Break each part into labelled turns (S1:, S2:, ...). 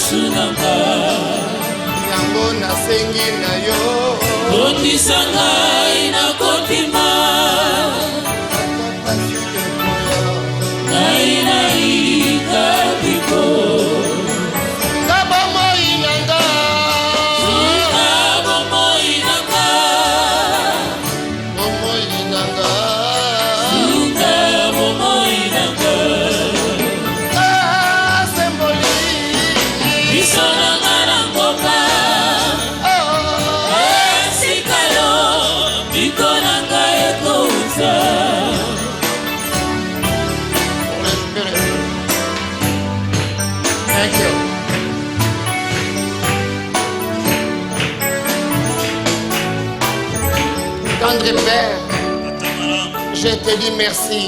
S1: Yesu nanga
S2: yango nasengi na yo
S1: kondisa ngai na kontima ngai naika biko
S2: ngabo moi nanga
S1: ngabo moi nanga
S2: moi nanga
S1: ngabo moi nanga
S2: semboli
S1: bisona ngara ngoka esikalo bikona ngai ekousa.
S2: Thank you. Tendre Père, je te dis merci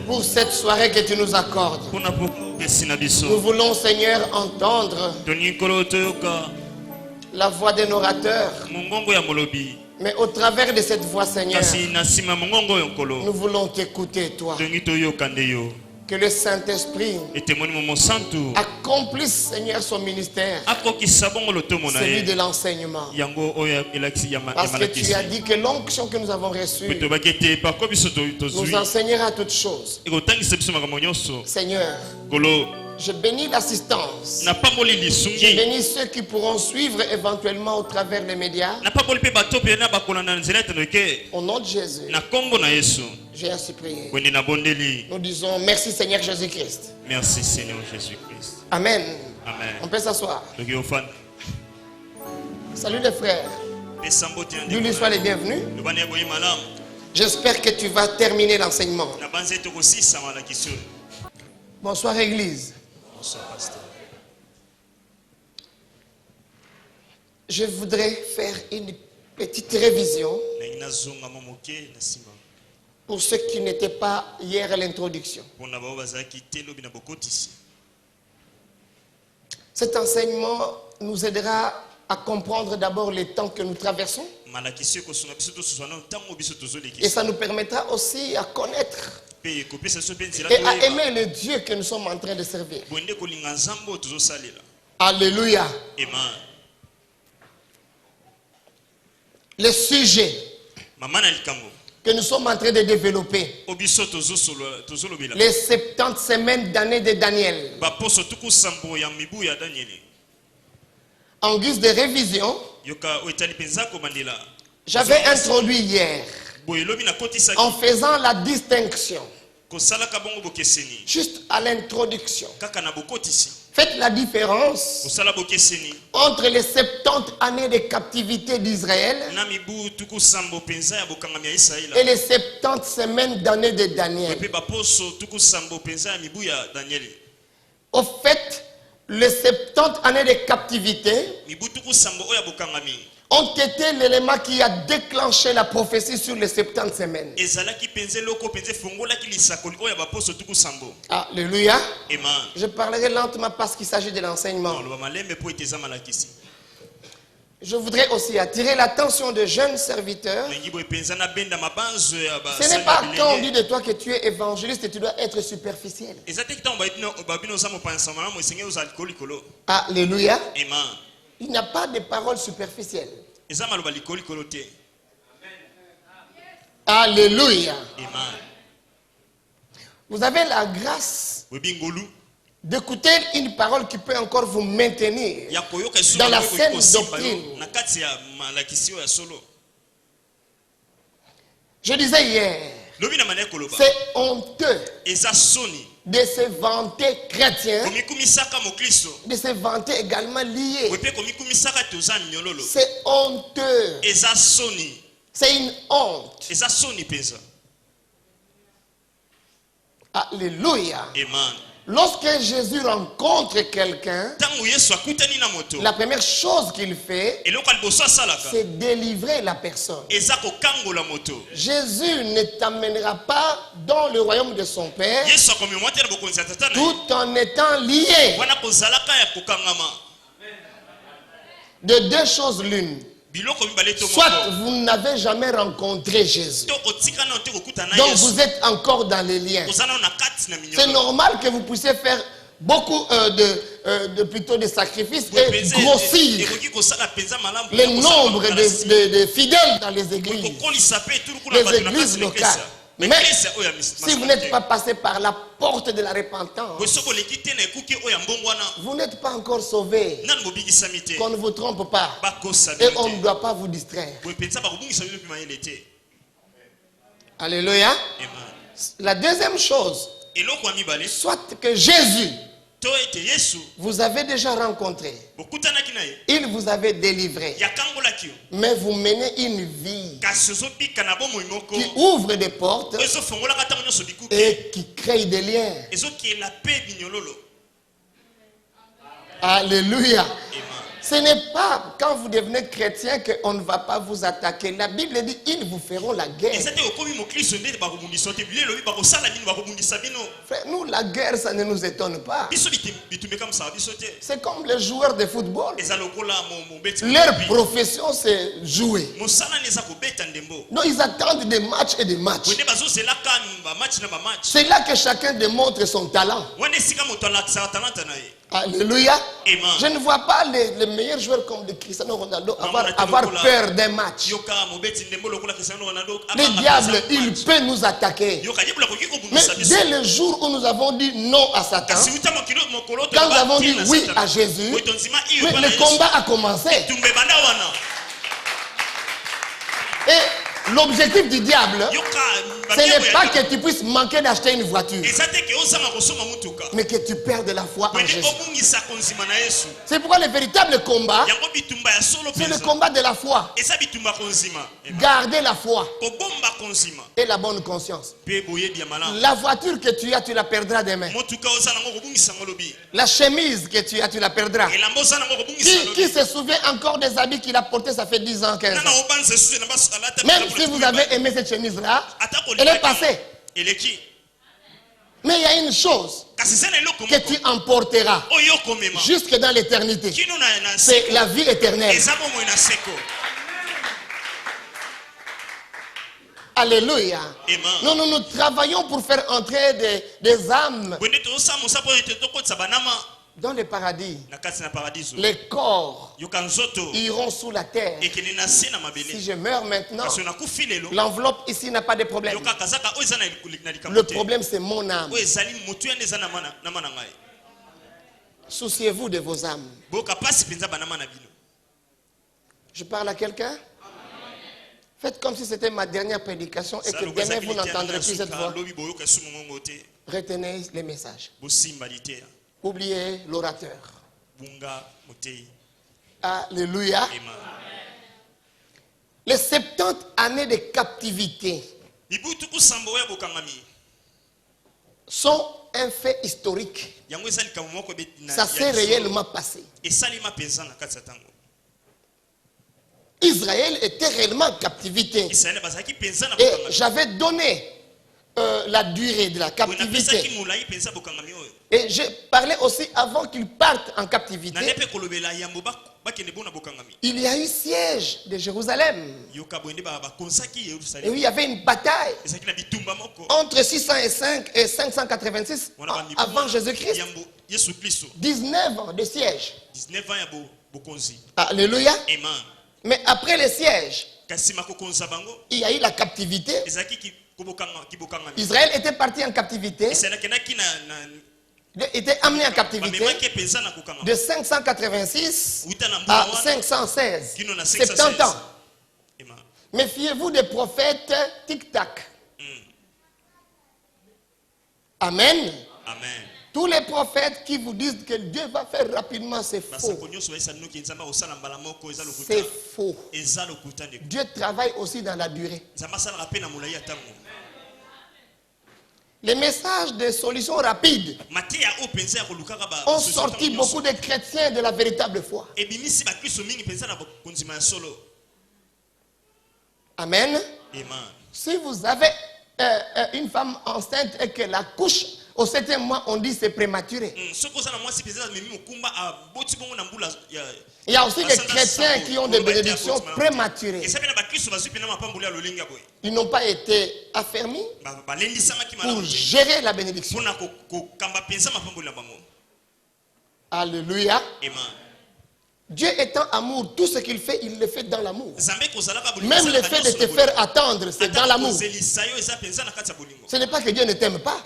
S2: pour cette soirée que tu nous accordes. Nous voulons, Seigneur, entendre la voix d'un orateur. Mais au travers de cette voix, Seigneur, nous voulons t'écouter, toi. Que le Saint-Esprit accomplisse, Seigneur, son ministère, celui de l'enseignement. Parce que tu as dit que l'onction que nous avons reçue nous enseignera toutes choses. Seigneur, je bénis l'assistance. Je bénis ceux qui pourront suivre éventuellement au travers des médias. Au nom de Jésus, j'ai ainsi prié. Nous disons merci Seigneur Jésus-Christ.
S3: Merci Seigneur Jésus-Christ.
S2: Amen.
S3: Amen.
S2: On peut s'asseoir. Salut les frères. Dieu lui soit les bienvenus. J'espère que tu vas terminer l'enseignement. Bonsoir Église. Je voudrais faire une petite révision pour ceux qui n'étaient pas hier à l'introduction. Cet enseignement nous aidera à comprendre d'abord les temps que nous traversons. Et ça nous permettra aussi à connaître et à aimer le Dieu que nous sommes en train de servir. Alléluia. Le sujet que nous sommes en train de développer, les 70 semaines d'année de Daniel. En guise de révision, j'avais introduit hier en faisant la distinction, juste à l'introduction. Faites la différence entre les 70 années de captivité d'Israël et les 70 semaines d'année de Daniel. Au fait, les 70 années de captivité ont été l'élément qui a déclenché la prophétie sur les 70 semaines. Alléluia. Je parlerai lentement parce qu'il s'agit de l'enseignement. Je voudrais aussi attirer l'attention de jeunes serviteurs. Ce n'est pas quand on dit de toi que tu es évangéliste et tu dois être superficiel. Alléluia. Il n'y a pas de paroles superficielles. Alléluia. Vous avez la grâce d'écouter une parole qui peut encore vous maintenir dans la saine doctrine. Je disais hier, c'est honteux de se vanter chrétien, de se vanter également lié. C'est honteux. C'est une honte. Alléluia. Lorsque Jésus rencontre quelqu'un, la première chose qu'il fait, c'est délivrer la personne. Jésus ne t'amènera pas dans le royaume de son Père tout en étant lié. De deux choses l'une. Soit vous n'avez jamais rencontré Jésus, donc vous êtes encore dans les liens. C'est normal que vous puissiez faire beaucoup
S4: plutôt de sacrifices et grossir le nombre de fidèles dans les églises locales. Mais si vous n'êtes pas passé par la porte de la repentance, vous n'êtes pas encore sauvé. Qu'on ne vous trompe pas. Et on ne doit pas vous distraire. Alléluia. La deuxième chose, soit que Jésus, vous avez déjà rencontré, il vous avait délivré, mais vous menez une vie qui ouvre des portes et qui crée des liens. Alléluia. Ce n'est pas quand vous devenez chrétien qu'on ne va pas vous attaquer. La Bible dit ils vous feront la guerre. Frère, nous, la guerre, ça ne nous étonne pas. C'est comme les joueurs de football. Leur profession, c'est jouer. Non, ils attendent des matchs et des matchs. C'est là que chacun démontre son talent. Alléluia. Je ne vois pas les meilleurs joueurs comme de Cristiano Ronaldo avoir peur d'un match. Le diable, il peut nous attaquer. Mais dès le jour où nous avons dit non à Satan, quand nous avons dit oui à Jésus, le combat a commencé. Et l'objectif du diable, ce n'est pas que tu puisses manquer d'acheter une voiture, mais que tu perdes la foi en Jésus. C'est pourquoi le véritable combat, c'est le combat de la foi. Garder la foi et la bonne conscience. La voiture que tu as, tu la perdras demain. La chemise que tu as, tu la perdras. Qui se souvient encore des habits qu'il a portés, ça fait 10 ans, 15 ans? Même si vous avez aimé cette chemise-là, elle est passée. Mais il y a une chose que tu emporteras jusque dans l'éternité. C'est la vie éternelle. Alléluia. Nous travaillons pour faire entrer des âmes dans le paradis. Les corps iront sous la terre. Si je meurs maintenant, l'enveloppe ici n'a pas de problème. Le problème, c'est mon âme. Souciez-vous de vos âmes. Je parle à quelqu'un? Faites comme si c'était ma dernière prédication et que demain vous n'entendrez plus cette voix. Retenez les messages. Oubliez l'orateur. Alléluia. Les 70 années de captivité sont un fait historique. Ça s'est réellement passé. Israël était réellement en captivité. Et j'avais donné la durée de la captivité. Et je parlais aussi avant qu'ils partent en captivité. Il y a eu siège de Jérusalem. Et oui, il y avait une bataille entre 605 et 586 avant Jésus-Christ. 19 ans de siège. Alléluia. Mais après le siège, il y a eu la captivité. Israël était parti en captivité. Était amené en captivité de 586 à 516. 70 ans. Méfiez-vous des prophètes tic-tac. Amen.
S3: Amen.
S4: Tous les prophètes qui vous disent que Dieu va faire rapidement, c'est faux. C'est faux. Dieu travaille aussi dans la durée. Les messages de solutions rapides ont sorti beaucoup de chrétiens de la véritable foi. Amen. Si vous avez une femme enceinte et qu'elle accouche au 7e mois, on dit c'est prématuré. Il y a aussi des chrétiens qui ont des bénédictions prématurées. Ils n'ont pas été affermis pour gérer la bénédiction. Alléluia.
S2: Amen.
S4: Dieu étant amour, tout ce qu'il fait, il le fait dans l'amour. Même le fait de te faire attendre, c'est dans l'amour. Ce n'est pas que Dieu ne t'aime pas.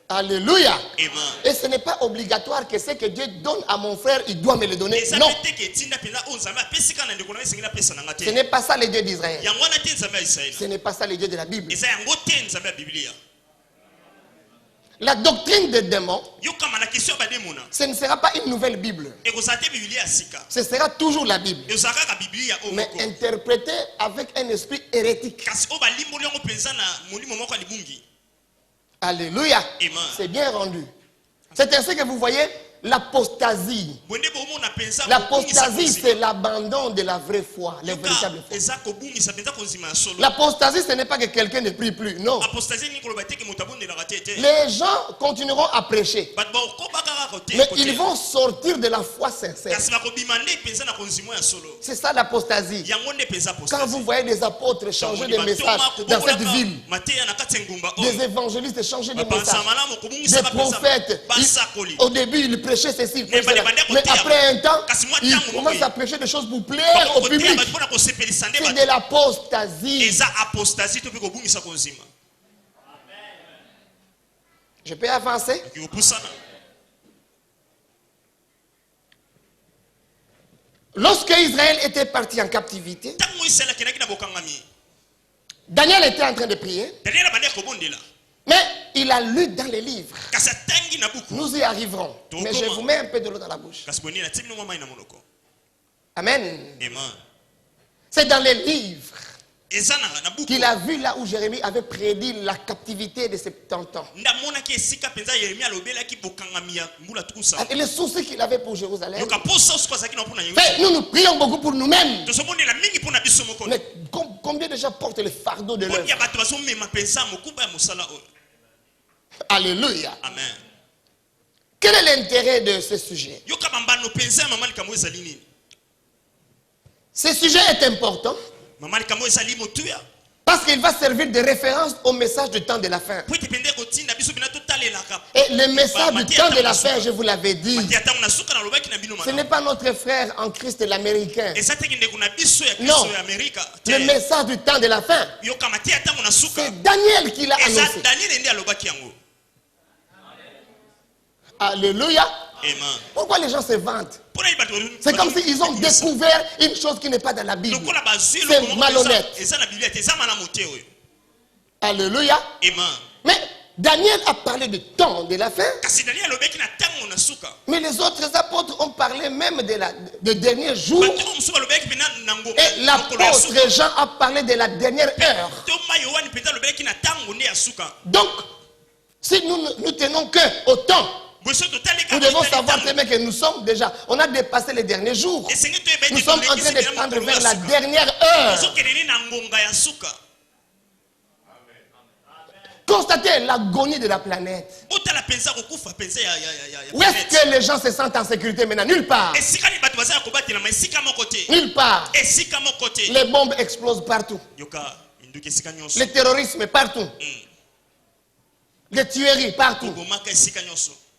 S4: Alléluia.
S2: Amen.
S4: Et ce n'est pas obligatoire que ce que Dieu donne à mon frère, il doit me le donner. Non. Ce n'est pas ça le Dieu d'Israël. Ce n'est pas ça le Dieu de la Bible. La doctrine des démons, ce ne sera pas une nouvelle Bible. Ce sera toujours la Bible. Mais interprétée avec un esprit hérétique. Alléluia. C'est bien rendu. C'est ainsi que vous voyez l'apostasie. L'apostasie, c'est l'abandon de la vraie foi, la véritable foi. L'apostasie, ce n'est pas que quelqu'un ne prie plus. Non. Les gens continueront à prêcher. Mais ils vont sortir de la foi sincère. C'est ça l'apostasie. Quand vous voyez des apôtres changer de message dans cette ville, des évangélistes changer de message, des prophètes, au début ils prêchaient ceci, mais après un temps, ils commencent à prêcher des choses pour plaire au public. C'est de l'apostasie. Je peux avancer? Lorsque Israël était parti en captivité, Daniel était en train de prier, mais il a lu dans les livres. Nous y arriverons, mais je vous mets un peu de l'eau dans la bouche. Amen. C'est dans les livres qu'il a vu là où Jérémie avait prédit la captivité de 70 ans. Et les soucis qu'il avait pour Jérusalem. Mais nous prions beaucoup pour nous-mêmes. Mais combien de gens portent le fardeau de l'œuvre? Alléluia.
S2: Amen.
S4: Quel est l'intérêt de ce sujet? Ce sujet est important parce qu'il va servir de référence au message du temps de la fin. Et le message du temps de la fin, je vous l'avais dit, ce n'est pas notre frère en Christ l'américain. Non, le message du temps de la fin, c'est Daniel qui l'a annoncé. Alléluia. Pourquoi les gens se vantent? C'est comme s'ils ont découvert une chose qui n'est pas dans la Bible. C'est malhonnête. Alléluia. Mais Daniel a parlé du temps de la fin. Mais les autres apôtres ont parlé même de dernier jour. Et l'apôtre Jean a parlé de la dernière heure. Donc, si nous tenons que au temps, nous devons savoir que nous sommes déjà, on a dépassé les derniers jours. Nous sommes en train de tendre vers la dernière heure. Constatez l'agonie de la planète. Où est-ce que les gens se sentent en sécurité maintenant? Nulle part. Nulle part. Les bombes explosent partout. Le terrorisme partout. Les tueries partout.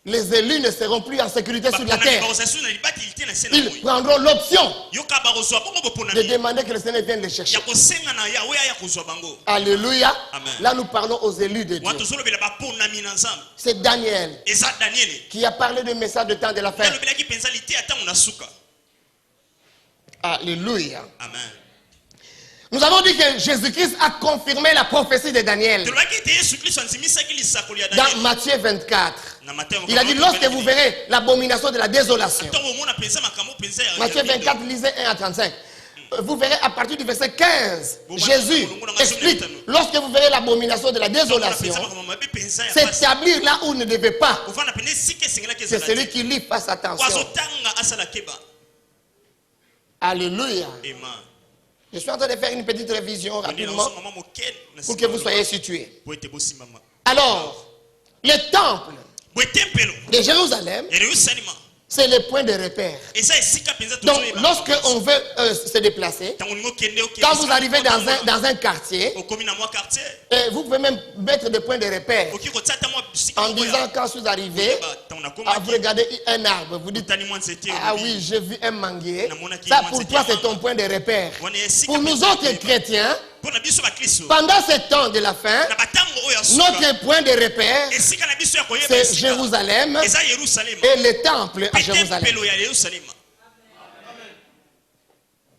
S4: Les élus ne seront plus en sécurité sur la terre. Ils prendront l'option de demander que le Seigneur vienne les chercher. Alléluia. Là nous parlons aux élus de Dieu. C'est Daniel qui a parlé du message de temps de la fin. Alléluia.
S2: Amen.
S4: Nous avons dit que Jésus-Christ a confirmé la prophétie de Daniel. Dans Matthieu 24. Il a dit, lorsque vous verrez l'abomination de la désolation. Matthieu 24, lisez 1 à 35. Vous verrez à partir du verset 15. Jésus explique, lorsque vous verrez l'abomination de la désolation, s'établir là où il ne devait pas. C'est celui qui lit, fasse attention. Alléluia. Je suis en train de faire une petite révision rapidement pour que vous soyez situés. Alors, le temple de Jérusalem C'est le point de repère. Donc, lorsque on veut se déplacer, quand vous arrivez dans un quartier, vous pouvez même mettre des points de repère. En disant, quand vous arrivez, vous regardez un arbre, vous dites, ah oui, j'ai vu un manguier. Ça, pour toi, c'est ton point de repère. Pour nous autres chrétiens, pendant ce temps de la fin, notre point de repère, c'est Jérusalem et le temple à Jérusalem.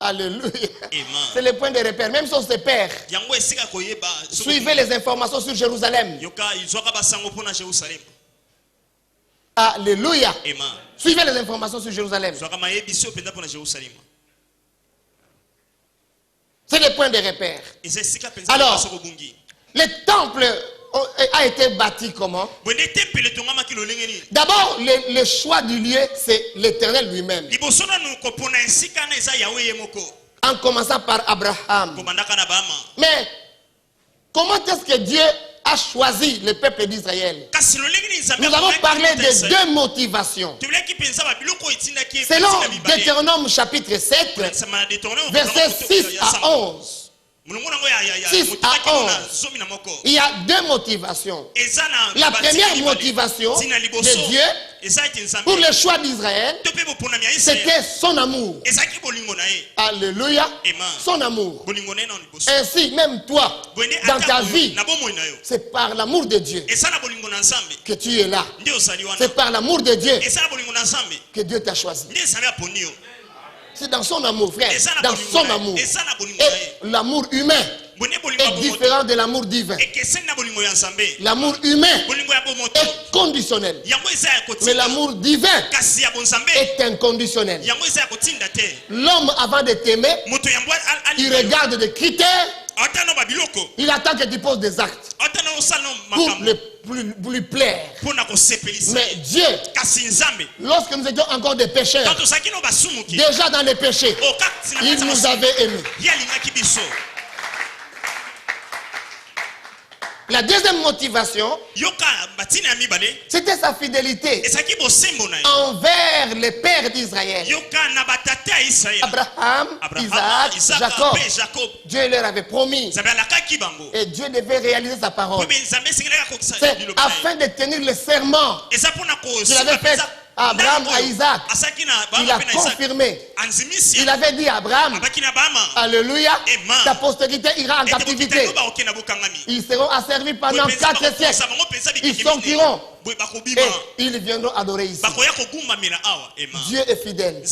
S4: Alléluia. C'est le point de repère. Même si on se perd, suivez les informations sur Jérusalem. Alléluia. Suivez les informations sur Jérusalem. C'est le point de repère. Alors, le temple a été bâti comment? D'abord, le choix du lieu, c'est l'Éternel lui-même. En commençant par Abraham. Mais, comment est-ce que Dieu a choisi le peuple d'Israël? Nous avons parlé de deux motivations. Selon Deutéronome chapitre 7, versets 6 à 11. 6 à 11. Il y a deux motivations. La première motivation de Dieu pour le choix d'Israël, c'était son amour. Alléluia. Son amour. Ainsi, même toi, dans ta vie, c'est par l'amour de Dieu que tu es là. C'est par l'amour de Dieu que Dieu t'a choisi. C'est dans son amour, frère. Dans son amour. Et l'amour humain est différent de l'amour divin. L'amour humain est conditionnel. Mais l'amour divin est inconditionnel. L'homme, avant de t'aimer, il regarde des critères. Il attend que tu poses des actes pour lui plaire. Mais Dieu, lorsque nous étions encore des pécheurs, déjà dans les péchés, il nous avait aimés. La deuxième motivation, c'était sa fidélité envers les pères d'Israël. Abraham, Isaac, Jacob. Dieu leur avait promis. Et Dieu devait réaliser sa parole. C'est afin de tenir le serment qu'il avait fait à Abraham, à Isaac. Il a confirmé. Il avait dit à Abraham, alléluia, ta postérité ira en captivité. Ils seront asservis pendant 4 siècles. Ils sortiront et ils viendront adorer ici. Dieu est fidèle.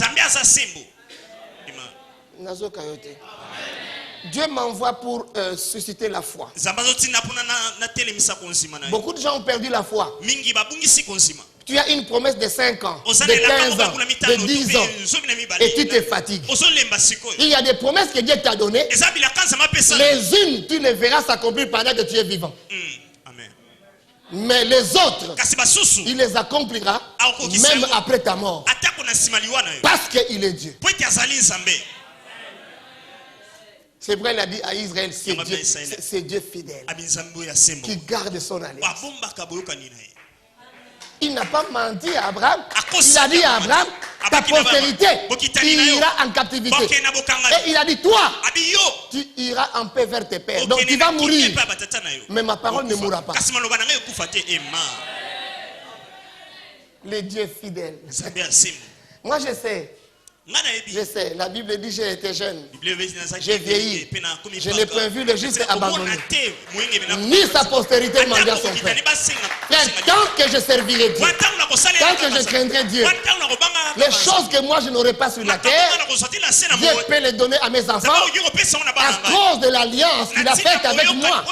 S4: Dieu m'envoie pour susciter la foi. Beaucoup de gens ont perdu la foi. Tu as une promesse de 5 ans, de 15 ans, de 10 ans, et tu te fatigues. Il y a des promesses que Dieu t'a données. Les unes, tu les verras s'accomplir pendant que tu es vivant. Mais les autres, il les accomplira même après ta mort. Parce qu'il est Dieu. C'est vrai, il a dit à Israël, c'est Dieu fidèle, qui garde son alliance. Il n'a pas menti à Abraham. Il a dit à Abraham, ta postérité ira en captivité. Et il a dit, toi, tu iras en paix vers tes pères. Donc tu vas mourir. Mais ma parole ne mourra pas. Le Dieu fidèle. Moi je sais. Je sais, la Bible dit j'ai été jeune, j'ai vieilli, je n'ai pas vu le juste abandonné, ni sa postérité mendiant son frère. Tant que je servirai Dieu, tant que je craindrai Dieu, les choses que moi je n'aurai pas sur la terre, Dieu peut les donner à mes enfants à cause de l'alliance qu'il a faite avec moi.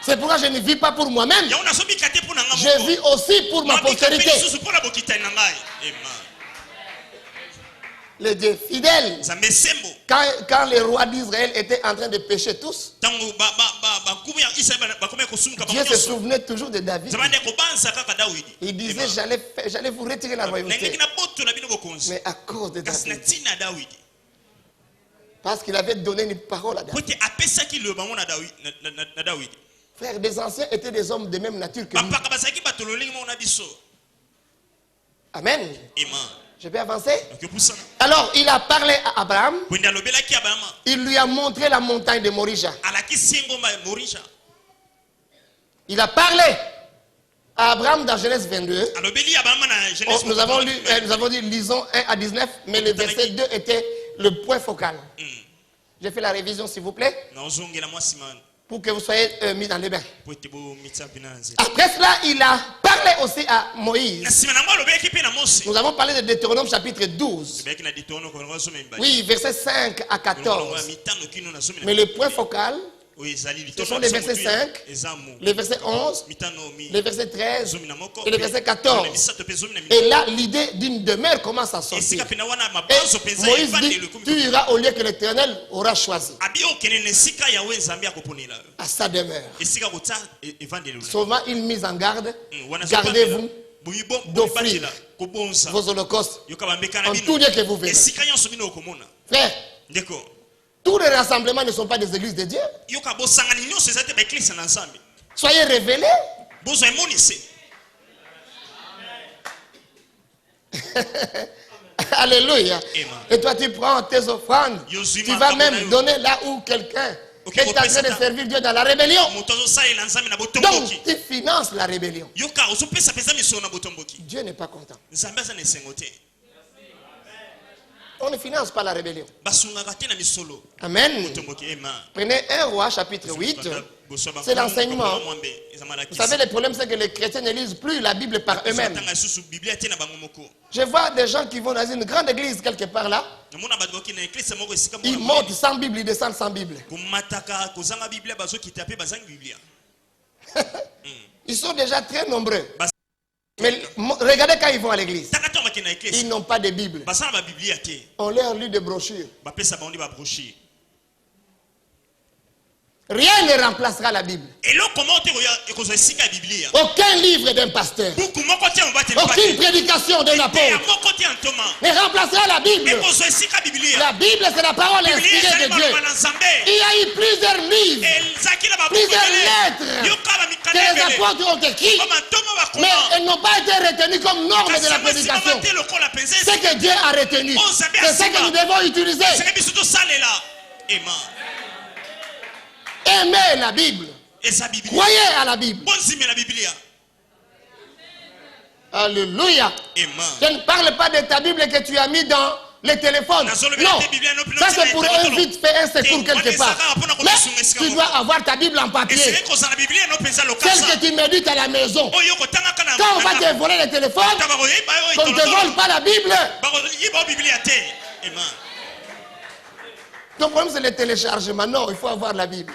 S4: C'est pourquoi je ne vis pas pour moi-même, je vis aussi pour ma postérité. Le Dieu fidèle. Quand les rois d'Israël étaient en train de pécher tous, Dieu se souvenait toujours de David. Il disait, j'allais vous retirer la royauté. Mais à cause de David. Parce qu'il avait donné une parole à David. Frère, des anciens étaient des hommes de même nature que nous. Amen. Je vais avancer. Alors, il a parlé à Abraham. Il lui a montré la montagne de Morija. Il a parlé à Abraham dans Genèse 22. Nous avons dit, lisons 1 à 19, mais le verset 2 était le point focal. J'ai fait la révision, s'il vous plaît, pour que vous soyez mis dans les bains. Après cela, il a parlé aussi à Moïse. Nous avons parlé de Deutéronome chapitre 12. Oui, verset 5 à 14. Mais le point focal, ce sont les versets 5, les versets 11, les versets 13 et les versets 14. Et là, l'idée d'une demeure commence à sortir. Et Moïse dit, tu iras au lieu que l'Éternel aura choisi, à sa demeure. Souvent, il mise en garde, gardez-vous d'offrir vos holocaustes en tout lieu que vous verrez. Frère, tous les rassemblements ne sont pas des églises de Dieu. Soyez révélés. Alléluia. Et toi, tu prends tes offrandes. Tu vas même donner là où quelqu'un est en train de servir Dieu dans la rébellion. Donc, tu finances la rébellion. Dieu n'est pas content. On ne finance pas la rébellion. Amen. Prenez 1 Roi chapitre 8. C'est l'enseignement. Vous savez, le problème, c'est que les chrétiens ne lisent plus la Bible par eux-mêmes. Je vois des gens qui vont dans une grande église quelque part là. Ils montent sans Bible, ils descendent sans Bible. Ils sont déjà très nombreux. Mais regardez quand ils vont à l'église. Ils n'ont pas de Bible. On leur lit des brochures. Rien ne remplacera la Bible. Aucun livre d'un pasteur, aucune prédication d'un apôtre ne remplacera la Bible. La Bible, c'est la parole inspirée de Dieu. Il y a eu plusieurs livres, plusieurs lettres que les apôtres ont écrites, mais elles n'ont pas été retenues comme norme de la prédication. Ce que Dieu a retenu, c'est ce que nous devons utiliser. Aimez la Bible. Croyez à la Bible. Alléluia. Je ne parle pas de ta Bible que tu as mis dans le téléphone. Non, ça c'est pour un vite fait un secours quelque part. Mais tu dois avoir ta Bible en papier. Celle que tu médites à la maison. Quand on va te voler le téléphone, qu'on ne te vole pas la Bible. Ton problème c'est le téléchargement. Non, il faut avoir la Bible.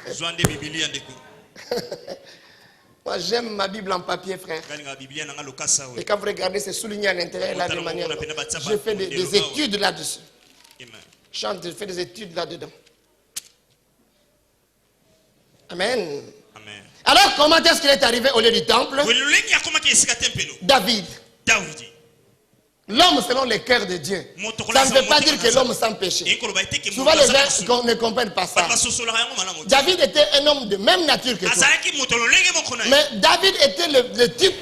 S4: Moi j'aime ma Bible en papier, frère. Et quand vous regardez, c'est souligné à l'intérieur là de manière. Je fais des études là-dessus. Je fais des études là-dedans. Amen. Alors comment est-ce qu'il est arrivé au lieu du temple? David. L'homme selon le cœur de Dieu. Ça ne veut pas dire que l'homme sans péché. Souvent les gens ne comprennent pas ça. David était un homme de même nature que toi. Mais David était le type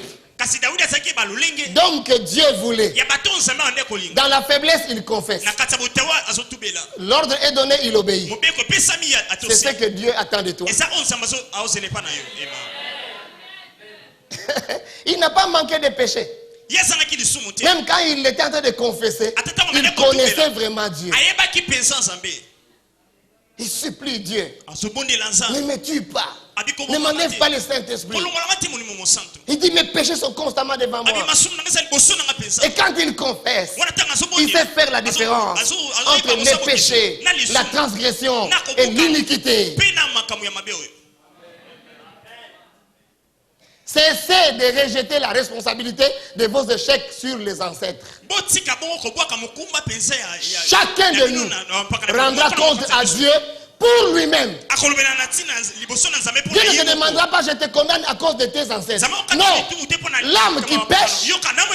S4: d'homme que Dieu voulait. Dans la faiblesse, il confesse. L'ordre est donné, il obéit. C'est ce que Dieu attend de toi. Il n'a pas manqué de péché. Même quand il était en train de confesser, il connaissait vraiment Dieu. Il supplie Dieu. Ne me tue pas. Ne m'enlève pas le Saint-Esprit. Il dit mes péchés sont constamment devant moi. Et quand il confesse, il sait faire la différence entre les péchés, la transgression et l'iniquité. Cessez de rejeter la responsabilité de vos échecs sur les ancêtres. Chacun de nous rendra compte à Dieu pour lui-même. Dieu ne te demandera pas, je te condamne à cause de tes ancêtres. Non, l'âme qui pêche,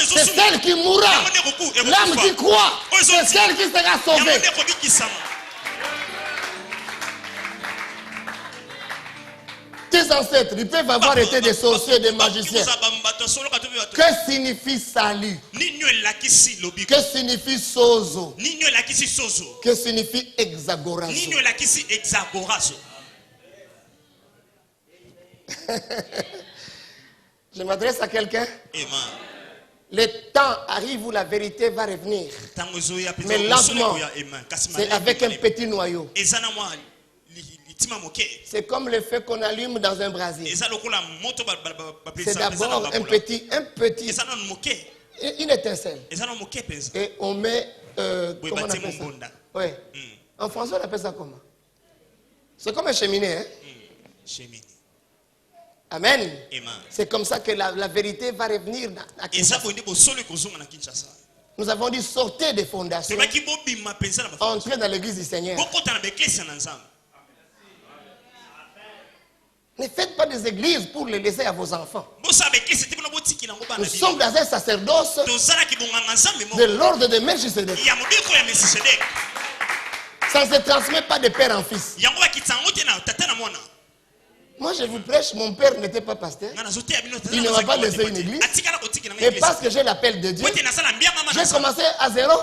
S4: c'est celle qui mourra. L'âme qui croit, c'est celle qui sera sauvée. Tes ancêtres, ils peuvent avoir été des sorciers, des magiciens. Que signifie salut? Que signifie sozo? Que signifie hexagorazo? Je m'adresse à quelqu'un. Le temps arrive où la vérité va revenir. Mais lentement, c'est avec un petit noyau. C'est comme le feu qu'on allume dans un brasier. C'est d'abord une étincelle. Et on met, comment on appelle ça? Ouais. En français, on appelle ça comment? C'est comme un cheminée. Hein? Amen. C'est comme ça que la vérité va revenir à Kinshasa. Nous avons dit sortez des fondations, entrez dans l'église du Seigneur. Ne faites pas des églises pour les laisser à vos enfants. Nous sommes dans un sacerdoce de l'ordre de Melchisedec. Ça ne se transmet pas de père en fils. Moi je vous prêche, mon père n'était pas pasteur. Il ne m'a pas laissé une église. Et parce que j'ai l'appel de Dieu, j'ai commencé à zéro.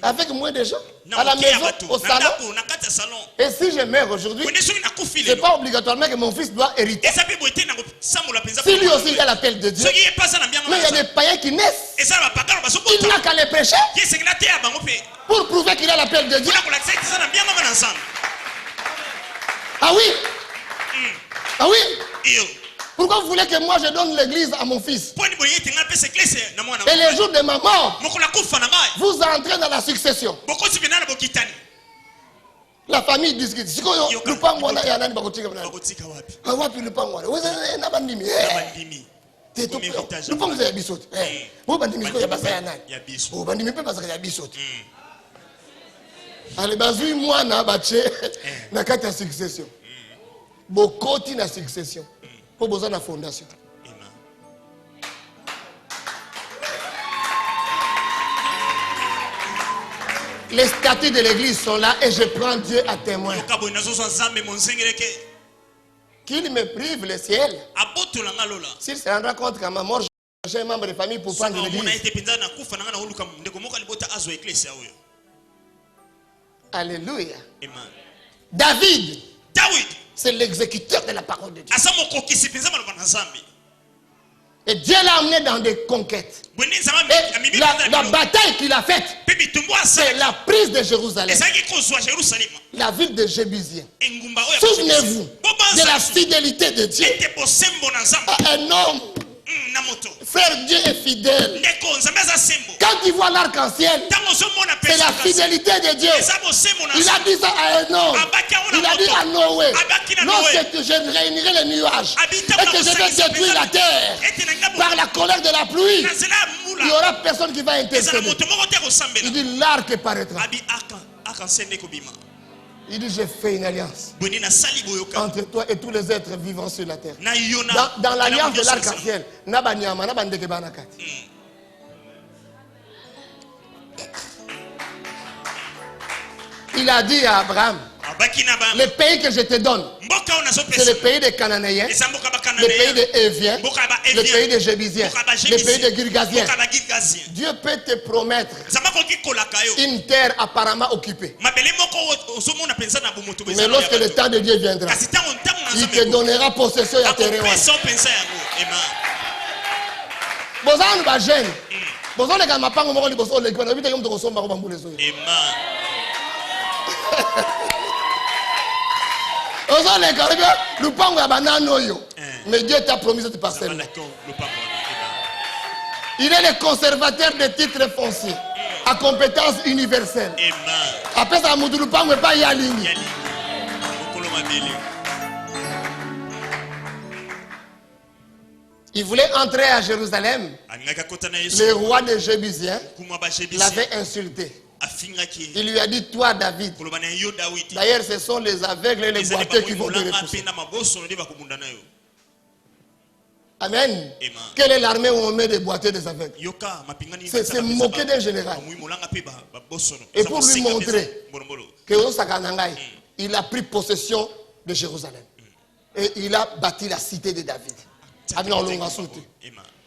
S4: Avec moins de gens. À la maison, au salon. Et si je meurs aujourd'hui, ce n'est pas obligatoirement que mon fils doit hériter. Si lui aussi il a l'appel de Dieu. Mais il y a des païens qui naissent. Il n'a qu'à les prêcher pour prouver qu'il a l'appel de Dieu. Ah oui? Ah oui? Pourquoi vous voulez que moi je donne l'église à mon fils? Et les jours de ma mort, vous entrez dans la succession. La famille discute. Allez, bazui moi na bache na kata succession. Bokoti na succession. Pour besoin de la fondation. Les statuts de l'église sont là et je prends Dieu à témoin. Qu'il me prive le ciel. S'il se rendra compte qu'à ma mort, j'ai un membre de famille pour prendre l'église. Alléluia. David. C'est l'exécuteur de la parole de Dieu. Et Dieu l'a amené dans des conquêtes. Et la bataille qu'il a faite, c'est la prise de Jérusalem. La ville de Jébusiens. Souvenez-vous de la fidélité de Dieu. Un homme. Frère, Dieu est fidèle. Quand il voit l'arc-en-ciel, c'est la fidélité de Dieu. Il a dit ça à un homme. Il a dit à Noé, lorsque je réunirai les nuages et que je vais détruire la terre par la colère de la pluie, il n'y aura personne qui va intercéder. Il dit l'arc paraîtra. Il dit j'ai fait une alliance entre toi et tous les êtres vivants sur la terre. Dans l'alliance de l'arc-en-ciel, il a dit à Abraham, le pays que je te donne, c'est le pays des Cananéens, le pays des Éviens, le pays des Jébusiens, le pays des Girgasiens. Dieu peut te promettre une terre apparemment occupée. Mais lorsque le temps de Dieu viendra, il te donnera possession à terre. Mais Dieu t'a promis cette parcelle. Il est le conservateur des titres fonciers à compétence universelle. Après ça, Moudouloupango n'est pas y aligné. Il voulait entrer à Jérusalem. Le roi des Jébusiens l'avait insulté. Il lui a dit, toi David. D'ailleurs, ce sont les aveugles et les boiteux qui vont te repousser. Amen. Quelle est l'armée où on met des boiteux des aveugles? C'est moquer d'un général. Et pour lui montrer que il a pris possession de Jérusalem. Et il a bâti la cité de David.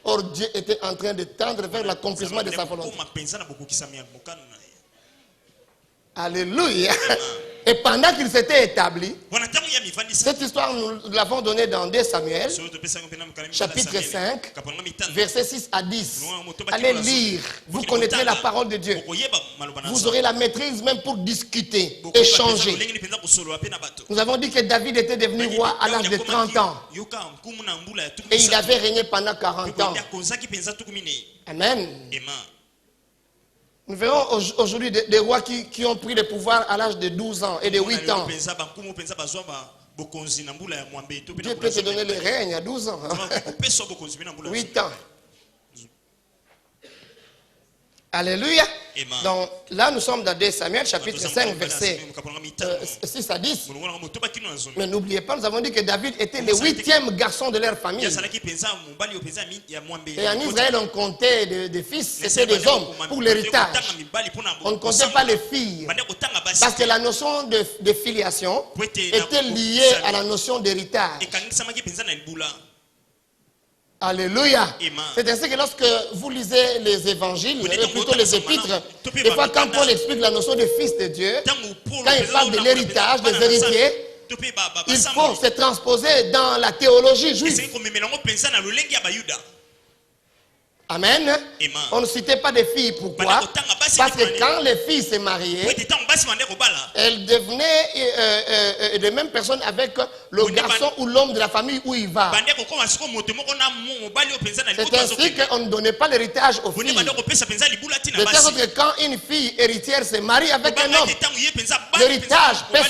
S4: Or Dieu était en train de tendre vers l'accomplissement de sa volonté. Alléluia. Et pendant qu'il s'était établi, cette histoire nous l'avons donnée dans 2 Samuel, chapitre 5, versets 6 à 10. Allez lire, vous connaîtrez la parole de Dieu. Vous aurez la maîtrise même pour discuter, échanger. Nous avons dit que David était devenu roi à l'âge de 30 ans. Et il avait régné pendant 40 ans. Amen. Nous verrons aujourd'hui des rois qui ont pris le pouvoir à l'âge de 12 ans et de 8 ans. Dieu peut te donner le règne à 12 ans. 8 ans. Alléluia. Donc là, nous sommes dans 2 Samuel, chapitre 5, versets 6 à 10. Mais n'oubliez pas, nous avons dit que David était le 8e garçon de leur famille. Et en Israël, on comptait des fils, c'était des hommes pour l'héritage. On ne comptait pas les filles. Parce que la notion de filiation était liée à la notion d'héritage. Alléluia. C'est ainsi que lorsque vous lisez les évangiles, et plutôt les épîtres, des fois quand Paul explique la notion de fils de Dieu, quand il parle de l'héritage, des héritiers, il faut se transposer dans la théologie juive. Amen. On ne citait pas des filles. Pourquoi? Parce que quand les filles se mariaient, elles devenaient de même personne avec le garçon ou l'homme de la famille où il va. C'est ainsi qu'on ne donnait pas l'héritage aux filles. De telle sorte que quand une fille héritière se marie avec un homme, l'héritage peut